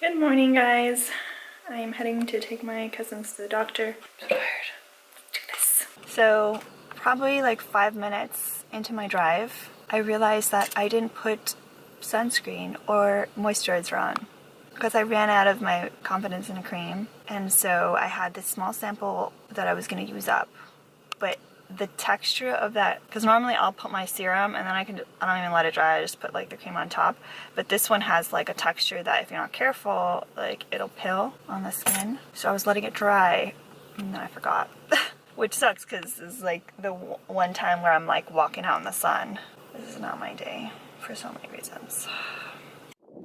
Good morning, guys. I am heading to take my cousins to the doctor. I'm so tired. Let's do this. So, probably like 5 minutes into my drive, I realized that I didn't put sunscreen or moisturizer on because I ran out of my confidence in a cream, and so I had this small sample that I was going to use up. But the texture of that, because normally I'll put my serum and then I don't even let it dry, I just put like the cream on top, but this one has like a texture that if you're not careful, like it'll pill on the skin. So I was letting it dry and then I forgot. Which sucks because this is like the one time where I'm like walking out in the sun. This is not my day for so many reasons.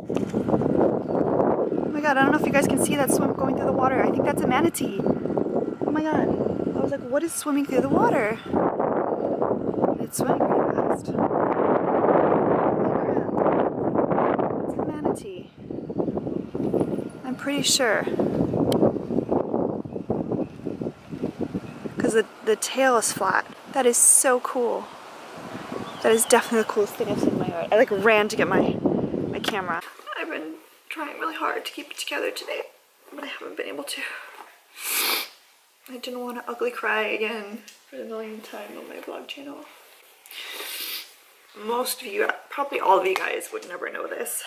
Oh my god, I don't know if you guys can see that swim going through the water. I think that's a manatee. Oh my god. I was like, what is swimming through the water? It's swimming pretty fast. Holy crap. It's a manatee. I'm pretty sure. Because the tail is flat. That is so cool. That is definitely the coolest thing I've seen in my yard. I like ran to get my camera. I've been trying really hard to keep it together today, but I haven't been able to. I didn't want to ugly cry again for the millionth time on my vlog channel. Most of you, probably all of you guys would never know this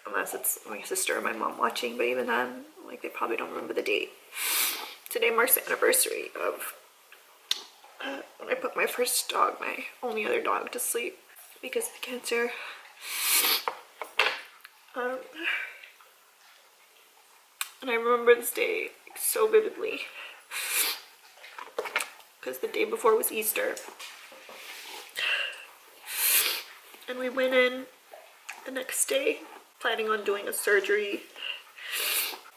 unless it's my sister or my mom watching, but even then, like, they probably don't remember the date. Today marks the anniversary of when I put my first dog, my only other dog, to sleep because of cancer. And I remember this day so vividly because the day before was Easter. And we went in the next day planning on doing a surgery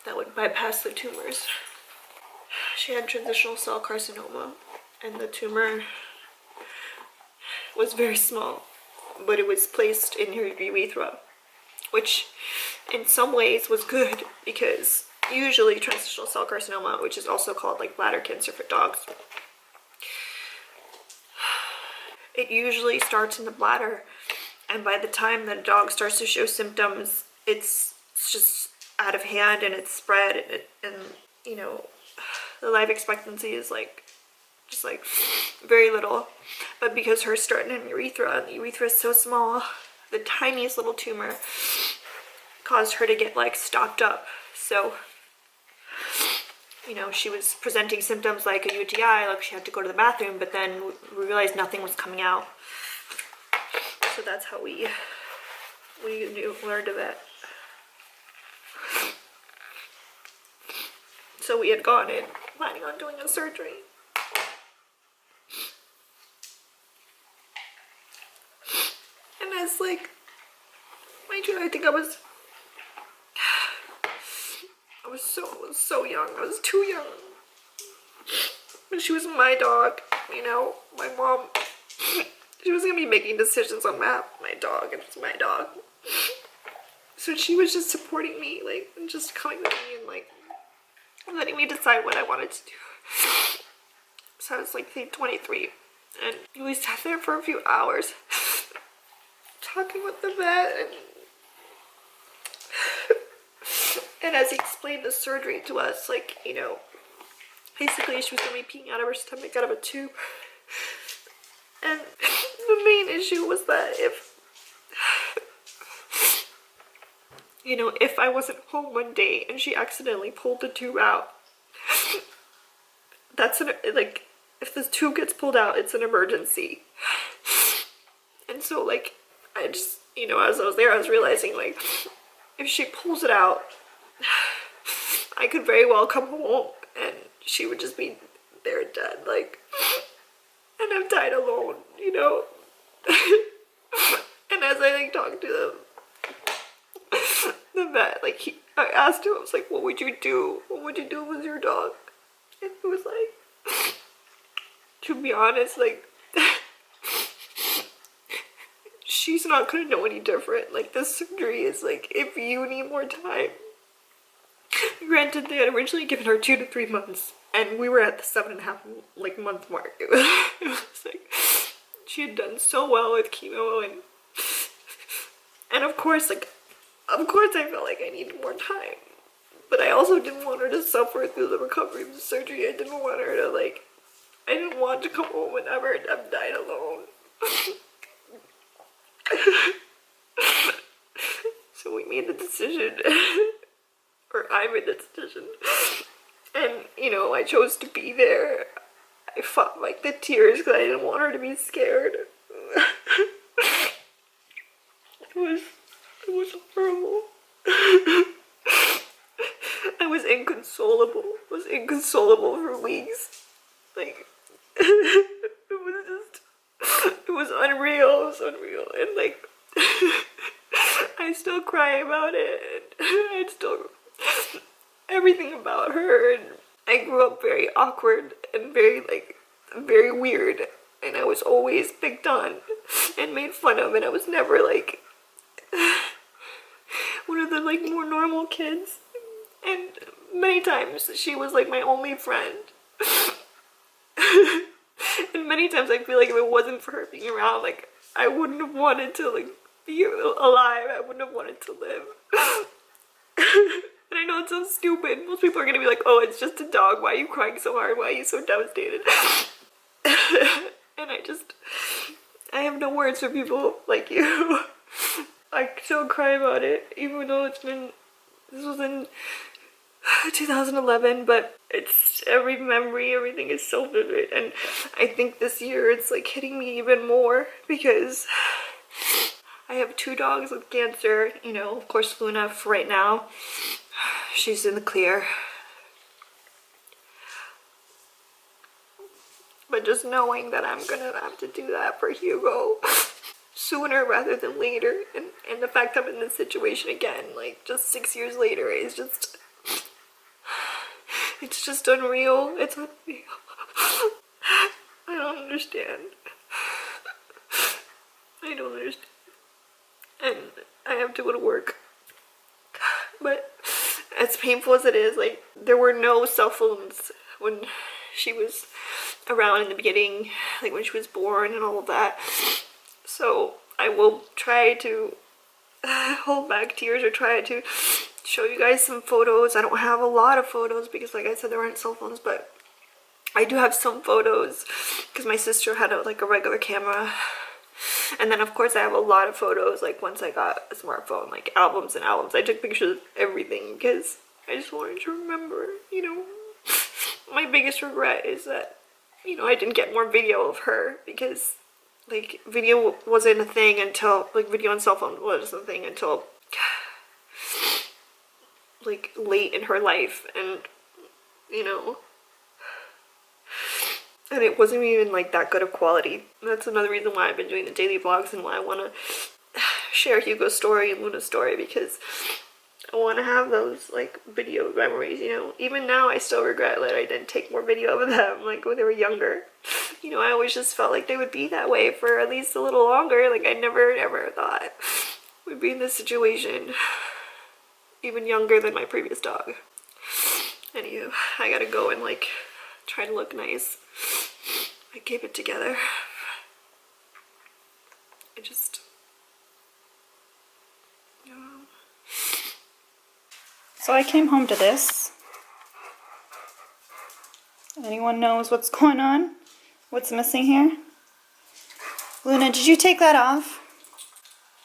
that would bypass the tumors. She had transitional cell carcinoma, and the tumor was very small, but it was placed in her urethra, which in some ways was good because usually transitional cell carcinoma, which is also called like bladder cancer for dogs, it usually starts in the bladder, and by the time the dog starts to show symptoms, it's just out of hand and it's spread, and you know, the life expectancy is like just like very little. But because hers started in urethra, and the urethra is so small, the tiniest little tumor caused her to get like stopped up. So, you know, she was presenting symptoms like a UTI, like she had to go to the bathroom, but then we realized nothing was coming out. So that's how we learned of it. So we had gone in planning on doing a surgery. And as like, mind you, I think I was so young. I was too young. But she was my dog, you know. My mom, she was gonna be making decisions on my dog, and it's my dog. So she was just supporting me, like, and just coming with me and like letting me decide what I wanted to do. So I was like 23, and we sat there for a few hours talking with the vet, and as he explained the surgery to us, like, you know, basically she was gonna be peeing out of her stomach out of a tube. And the main issue was that if I wasn't home one day and she accidentally pulled the tube out, like, if this tube gets pulled out, it's an emergency. And so, like, I just, you know, as I was there, I was realizing, like, if she pulls it out, I could very well come home and she would just be there dead, like, and I've died alone, you know. And as I like talked to the vet, like, I asked him, I was like, what would you do? What would you do with your dog? And he was like, to be honest, like, she's not gonna know any different. Like, this surgery is like, if you need more time. Granted, they had originally given her 2 to 3 months, and we were at the 7.5 month mark. It was like, she had done so well with chemo, and of course, like, I felt like I needed more time. But I also didn't want her to suffer through the recovery of the surgery. I didn't want her to, like, I didn't want to come home and have her died alone. So we made the decision, or I made the decision, and, you know, I chose to be there. I fought, like, the tears because I didn't want her to be scared. It was horrible. I was inconsolable. I was inconsolable for weeks. Like, it was unreal. It was unreal. And, like, I still cry about it. And I still, everything about her. And I grew up very awkward and very, like, very weird. And I was always picked on and made fun of. And I was never, like, one of the, like, more normal kids. And many times she was, like, my only friend. And many times I feel like if it wasn't for her being around, like, I wouldn't have wanted to, like, be alive. I wouldn't have wanted to live. And I know it sounds stupid. Most people are gonna be like, oh, it's just a dog. Why are you crying so hard? Why are you so devastated? And I have no words for people like you. I still cry about it, even though this was in 2011, but it's every memory, everything is so vivid. And I think this year it's, like, hitting me even more because I have 2 dogs with cancer. You know, of course, Luna, for right now, she's in the clear. But just knowing that I'm gonna have to do that for Hugo sooner rather than later, and the fact I'm in this situation again, like, just 6 years later, is just, it's just unreal. It's unreal. I don't understand. I don't understand. And I have to go to work. But as painful as it is, like, there were no cell phones when she was around in the beginning, like when she was born and all of that. So I will try to hold back tears or try to show you guys some photos. I don't have a lot of photos because, like I said, there aren't cell phones, but I do have some photos because my sister had a regular camera. And then, of course, I have a lot of photos, like, once I got a smartphone, like, albums and albums. I took pictures of everything because I just wanted to remember, you know. My biggest regret is that, you know, I didn't get more video of her because, like, video wasn't a thing until, like, video on cell phone wasn't a thing until, like, late in her life. And, you know, and it wasn't even, like, that good of quality. That's another reason why I've been doing the daily vlogs and why I want to share Hugo's story and Luna's story, because I want to have those, like, video memories, you know. Even now, I still regret that I didn't take more video of them, like, when they were younger. You know, I always just felt like they would be that way for at least a little longer. Like, I never, ever thought we'd be in this situation. Even younger than my previous dog. Anywho, I gotta go and, like, try to look nice. I keep it together. I just... So I came home to this. Anyone knows what's going on? What's missing here? Luna, did you take that off?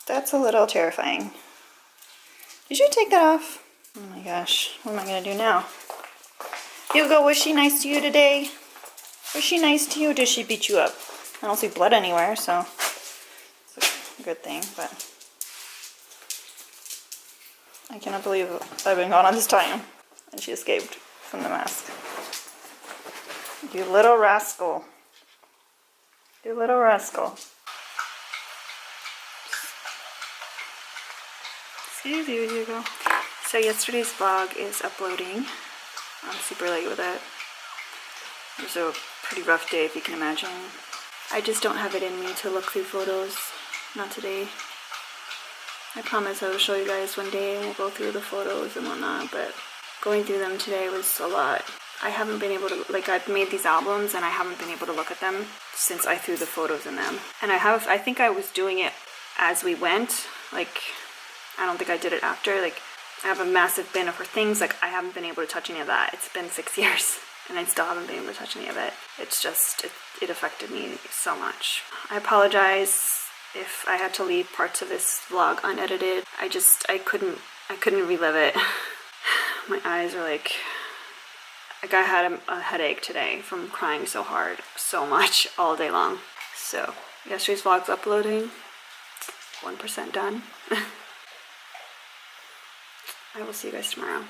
That's a little terrifying. Did you take that off? Oh my gosh, what am I gonna do now? Hugo, was she nice to you today? Was she nice to you or did she beat you up? I don't see blood anywhere, so it's a good thing, but I cannot believe I've been gone all this time and she escaped from the mask. You little rascal. You little rascal. Excuse you, Hugo. So yesterday's vlog is uploading. I'm super late with it. It was a pretty rough day, if you can imagine. I just don't have it in me to look through photos. Not today. I promise I will show you guys one day and we'll go through the photos and whatnot, but going through them today was a lot. I haven't been able to, like, I've made these albums and I haven't been able to look at them since I threw the photos in them. And I think I was doing it as we went. Like, I don't think I did it after. Like, I have a massive bin of her things. Like, I haven't been able to touch any of that. It's been 6 years and I still haven't been able to touch any of it. It's just, it affected me so much. I apologize if I had to leave parts of this vlog unedited. I couldn't relive it. My eyes are like I had a headache today from crying so hard, so much, all day long. So, yesterday's vlog's uploading. 1% done. I will see you guys tomorrow.